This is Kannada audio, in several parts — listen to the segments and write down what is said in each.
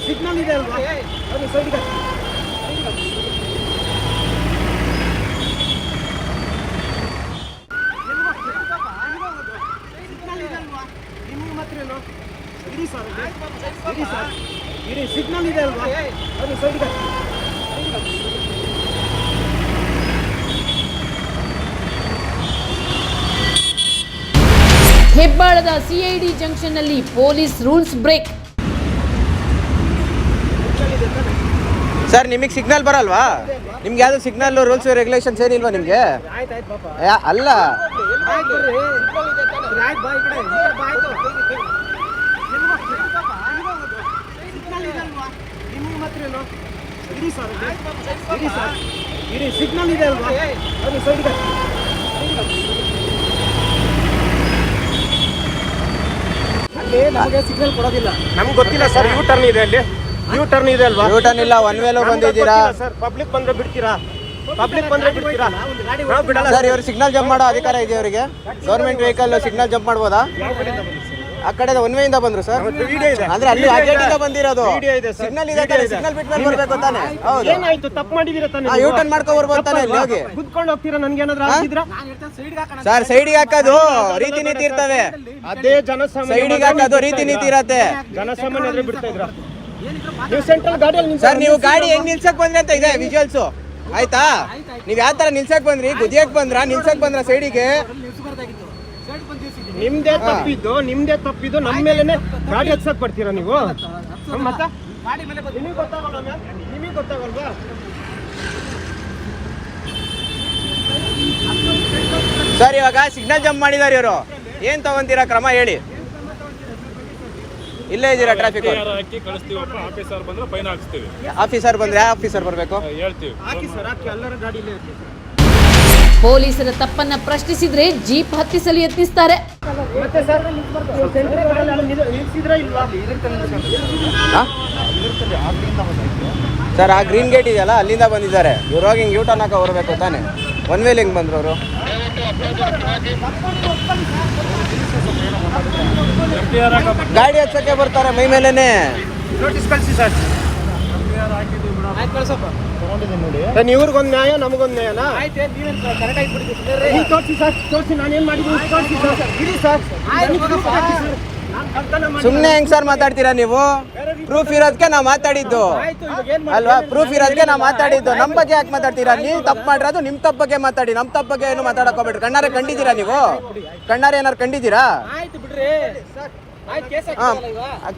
ಸಿಗ್ನಲ್ ಇದೆ ಅಲ್ವಾ, ಅದು ಸೈಡ್ಗೆ ಸಿಗ್ನಲ್ ಇದೆ ಅಲ್ವಾ, ಅದು ಸೈಡ್ಗೆ ಹೆಬ್ಬಾಳದ ಸಿಐಡಿ ಜಂಕ್ಷನ್ ನಲ್ಲಿ ಪೊಲೀಸ್ ರೂಲ್ಸ್ ಬ್ರೇಕ್. ಸರ್ ನಿಮಗೆ ಸಿಗ್ನಲ್ ಬರಲ್ವಾ? ನಿಮ್ಗೆ ಯಾವ್ದು ಸಿಗ್ನಲ್ ರೂಲ್ಸ್ ರೆಗ್ಯುಲೇಷನ್ಸ್ ಏನಿಲ್ವಾ ನಿಮಗೆ? ಅಲ್ಲ ಸಿಗ್ನಲ್ ಇದೆ ಅಲ್ವಾ, ಅದು ಸೈಡ್ಗೆ ನಮಗೆ ಸಿಗ್ನಲ್ ಕೊಡೋದಿಲ್ಲ. ನಮ್ಗೆ ಗೊತ್ತಿಲ್ಲ ಸರ್. ಯೂ ಟರ್ನ್ ಇದೆ, ಅಲ್ಲಿ ಯೂ ಟರ್ನ್ ಇದೆ ಅಲ್ವಾ? ಯೂ ಟರ್ನ್ ಇಲ್ಲ, ಒನ್ ವೇಲೋ ಬಂದಿದ್ದೀರಾ ಸರ್. ಪಬ್ಲಿಕ್ ಬಂದ್ರೆ ಬಿಡ್ತೀರಾ? ಪಬ್ಲಿಕ್ ಬಂದ್ರೆ ಬಿಡ್ತೀರಾ? ನಾವು ಬಿಡಲ್ಲ ಸರ್. ಇವರು ಸಿಗ್ನಲ್ ಜಂಪ್ ಮಾಡೋ ಅಧಿಕಾರ ಇದೆ ಅವರಿಗೆ. ಗೌರ್ಮೆಂಟ್ ವೆಹಿಕಲ್ ಸಿಗ್ನಲ್ ಜಂಪ್ ಮಾಡ್ಬೋದಾ? ಆ ಕಡೆ ಒನ್ ವೇ ಇಂದ ಬಂದ್ರು ಸರ್. ಅಂದ್ರೆ ಅಲ್ಲಿ ಗೇಟಿಂದ ಬಂದಿರೋದು. ಸಿಗ್ನಲ್ ಇದೆ, ಸಿಗ್ನಲ್ ಬಿಟ್ಟ ಮೇಲೆ ಬರ್ಬೇಕು ತಾನೆ? ಹೌದು. ಏನಾಯ್ತು? ತಪ್ಪು ಮಾಡಿದಿರ ತಾನೆ? ಯೂ ಟರ್ನ್ ಮಾಡ್ಕೊ ಬರ್ಬೋದು ತಾನೆ? ಅಲ್ಲಿ ಹೋಗಿ ಕುತ್ಕೊಂಡು ಹೋಗ್ತೀರಾ? ನನ್ಗೆ ಏನಾದ್ರು ಆಗಿದ್ರಾ ಸರ್? ಸೈಡಿಗೆ ಹಾಕೋದು ರೀತಿ ನೀತಿ ಇರ್ತವೆ. ಅದೇ ಜನಸಾಮಾನ್ಯ ಸೈಡಿಗೆ ಹಾಕೋದು ರೀತಿ ನೀತಿ ಇರತ್ತೆ. ಜನಸಾಮಾನ್ಯ ಎದುರು ಬಿಡ್ತಾ ಇದ್ರ ನೀವು ಸೆಂಟ್ರಲ್ ಗಾಡಿಯಲ್ಲಿ ಸರ್. ನೀವು ಗಾಡಿ ಹೆಂಗ್ ನಿಲ್ಸಕ್ ಬಂದ್ರಿ ಅಂತ ಇದೆ ವಿಜುವಲ್ಸ್, ಆಯ್ತಾ? ನೀವ್ ಯಾವ ತರ ನಿಲ್ಸಕ್ ಬಂದ್ರಿ? ಗುದಿಯಕ್ ಬಂದ್ರ, ನಿಲ್ಸಕ್ ಬಂದ್ರ ಸೈಡಿಗೆ? ನಿಮ್ದೇ ತಪ್ಪಿದ್ದು ನಮ್ಮ ಮೇಲೆನೆ ಗಾಡಿ ಹತ್ಸಕ್ ಬರ್ತೀರಾ ನೀವು? ಮತ್ತೆ ನಿಮಗೆ ಗೊತ್ತಾಗಲ್ವಾ? ಸರ್ ಇವಾಗ ಸಿಗ್ನಲ್ ಜಂಪ್ ಮಾಡಿದಾರೆ ಇವರು. ಏನ್ ತಗೊಂತೀರಾ ಕ್ರಮ ಹೇಳಿ? ಇಲ್ಲೇ ಇದ್ದೀರಾ ಟ್ರಾಫಿಕ್? ಆಫೀಸರ್ ಬಂದ್ರೆ ಯಾವ ಆಫೀಸರ್ ಬರ್ಬೇಕು? ಪೊಲೀಸರ ತಪ್ಪನ್ನ ಪ್ರಶ್ನಿಸಿದ್ರೆ ಜೀಪ್ ಹತ್ತಿಸಲು ಯತ್ನಿಸ್ತಾರೆ. ಸರ್ ಆ ಗ್ರೀನ್ ಗೇಟ್ ಇದೆಯಲ್ಲ, ಅಲ್ಲಿಂದ ಬಂದಿದ್ದಾರೆ. ಇವ್ರು ಹೋಗಿ ಹಿಂಗೆ ಯೂ ಟರ್ನ್ ಹಾಕೋ ಬರಬೇಕು ತಾನೆ? ಒನ್ ವೇಲ್ ಹೆಂಗೆ ಬಂದ್ರು ಅವರು? ಗಾಡಿ ಹಚ್ಚಕ್ಕೆ ಬರ್ತಾರೆ ಮೈ ಮೇಲೆನೆ. ಇವ್ರಿಗೊಂದು ನ್ಯಾಯ, ನಮಗೊಂದು ನ್ಯಾಯನಾ? ತೋರಿಸಿ ಸರ್, ತೋರಿಸಿ. ನಾನೇನ್ ಮಾಡಿದ್ದೀನಿ ಸರ್? ಸುಮ್ಮನೆ ಹೆಂಗ್ ಸರ್ ಮಾತಾಡ್ತೀರಾ ನೀವು? ಪ್ರೂಫ್ ಇರೋದಕ್ಕೆ ನಾವು ಮಾತಾಡಿದ್ದು ಅಲ್ವಾ? ಪ್ರೂಫ್ ಇರೋದಕ್ಕೆ ನಾವು ಮಾತಾಡಿದ್ದು. ನಮ್ಮ ಬಗ್ಗೆ ಯಾಕೆ ಮಾತಾಡ್ತೀರಾ? ನೀವು ತಪ್ಪು ಮಾಡಿರೋದು ನಿಮ್ಮ ತಪ್ಪ ಬಗ್ಗೆ ಮಾತಾಡಿ. ನಮ್ಮ ತಪ್ಪ ಬಗ್ಗೆ ಏನು ಮಾತಾಡಕ್ ಹೋಗ್ಬೇಡ್ರಿ. ಕಣ್ಣಾರೆ ಕಂಡಿದ್ದೀರಾ ನೀವು? ಕಣ್ಣಾರೆ ಏನಾರು ಕಂಡಿದ್ದೀರಾ?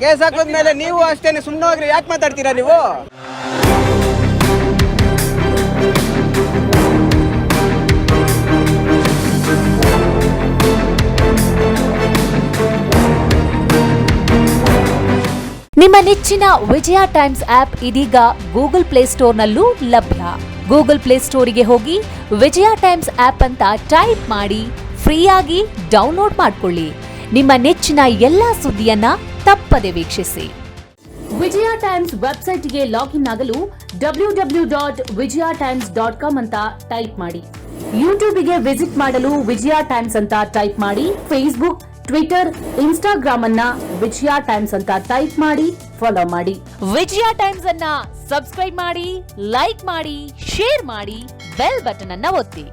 ಕೇಸ್ ಹಾಕೋದ್ಮೇಲೆ ನೀವು ಅಷ್ಟೇನೆ ಸುಮ್ಮನೆ ಹೋಗ್ರಿ. ಯಾಕೆ ಮಾತಾಡ್ತೀರಾ ನೀವು? ನಿಮ್ಮ ನೆಚ್ಚಿನ ವಿಜಯ ಟೈಮ್ಸ್ ಆಪ್ ಇದೀಗ ಗೂಗಲ್ ಪ್ಲೇಸ್ಟೋರ್ನಲ್ಲೂ ಲಭ್ಯ. ಗೂಗಲ್ ಪ್ಲೇಸ್ಟೋರಿಗೆ ಹೋಗಿ ವಿಜಯ ಟೈಮ್ಸ್ ಆಪ್ ಅಂತ ಟೈಪ್ ಮಾಡಿ ಫ್ರೀಯಾಗಿ ಡೌನ್ಲೋಡ್ ಮಾಡಿಕೊಳ್ಳಿ. ನಿಮ್ಮ ನೆಚ್ಚಿನ ಎಲ್ಲಾ ಸುದ್ದಿಯನ್ನ ತಪ್ಪದೆ ವೀಕ್ಷಿಸಿ. ವಿಜಯ ಟೈಮ್ಸ್ ವೆಬ್ಸೈಟ್ಗೆ ಲಾಗಿನ್ ಆಗಲು www.vijayatimes.com ಅಂತ ಟೈಪ್ ಮಾಡಿ. ಯೂಟ್ಯೂಬ್ಗೆ ವಿಸಿಟ್ ಮಾಡಲು ವಿಜಯ ಟೈಮ್ಸ್ ಅಂತ ಟೈಪ್ ಮಾಡಿ. ಫೇಸ್ಬುಕ್, ಟ್ವಿಟರ್, ಇನ್ಸ್ಟಾಗ್ರಾಮ್ ಅನ್ನ ವಿಜಯ ಟೈಮ್ಸ್ ಅಂತ ಟೈಪ್ ಮಾಡಿ ಫಾಲೋ ಮಾಡಿ. ವಿಜಯ ಟೈಮ್ಸ್ ಅನ್ನ ಸಬ್ಸ್ಕ್ರೈಬ್ ಮಾಡಿ, ಲೈಕ್ ಮಾಡಿ, ಶೇರ್ ಮಾಡಿ, ಬೆಲ್ ಬಟನ್ ಅನ್ನ ಒತ್ತಿ.